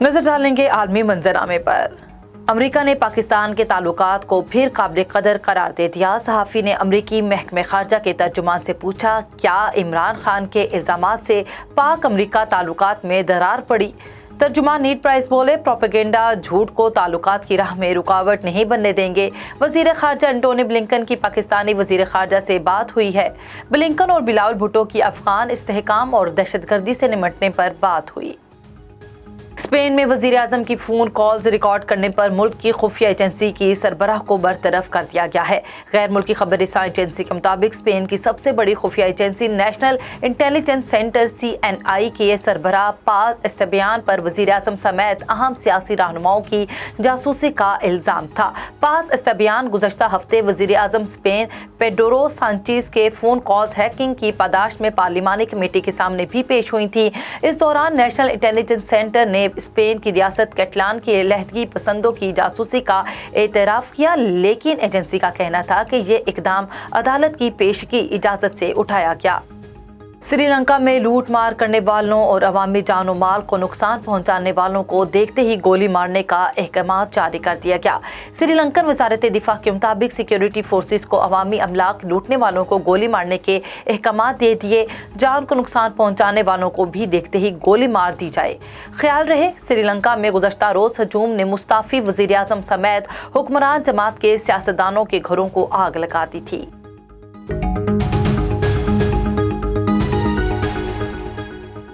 नजर डालेंगे आलमी मंजरनामे पर। अमेरिका ने पाकिस्तान के ताल्लुकात को फिर काबिल कदर करार दे दिया। सहाफ़ी ने अमरीकी महकमे खारजा के तर्जुमान से पूछा, क्या इमरान खान के इल्ज़ामात से पाक अमरीका ताल्लुकात में दरार पड़ी? तर्जुमान नीड प्राइस बोले, प्रोपेगेंडा झूठ को ताल्लुकात की राह में रुकावट नहीं बनने देंगे। वज़ीर ख़ारजा एंटोनी ब्लिंकन की पाकिस्तानी वज़ीर ख़ारजा से बात हुई है। ब्लिंकन और बिलावल भुट्टो की अफ़गान इस्तेहकाम और दहशतगर्दी से निमटने पर बात हुई। स्पेन में वज़ीर आज़म की फ़ोन कॉल्स रिकॉर्ड करने पर मुल्क की खुफिया एजेंसी की सरबराह को बरतरफ कर दिया गया है। गैर मुल्की खबर रसां एजेंसी के मुताबिक स्पेन की सबसे बड़ी खुफिया agency national intelligence centre CNI के सरबराह पास एस्तेबियान पर वज़ीर आज़म समेत अहम सियासी रहनुमाओं की जासूसी का इल्ज़ाम था। पास एस्तेबियान गुज़श्ता हफ्ते वज़ीर आज़म स्पेन पेड्रो सांचेज़ के फ़ोन कॉल्स हैकिंग की पादाश में पार्लिमानी कमेटी के सामने भी पेश हुई थी। इस दौरान नेशनल इंटेलिजेंस सेंटर ने स्पेन की रियासत कैटलान के लहदगी पसंदों की जासूसी का एतराफ़ किया, लेकिन एजेंसी का कहना था कि ये इकदाम अदालत की पेश की इजाज़त से उठाया गया। श्रीलंका में लूट मार करने वालों और अवामी जानो माल को नुकसान पहुंचाने वालों को देखते ही गोली मारने का अहकाम जारी कर दिया गया। श्रीलंकन वजारत दिफा के मुताबिक सिक्योरिटी फोर्सेस को अवामी अमलाक लूटने वालों को गोली मारने के अहकाम दे दिए। जान को नुकसान पहुंचाने वालों को भी देखते ही गोली मार दी जाए। ख्याल रहे, श्रीलंका में गुज़श्ता रोज़ हजूम ने मुस्ताफ़ी वज़ीर आज़म समेत हुक्मरान जमात के सियासतदानों के घरों को आग लगा दी थी।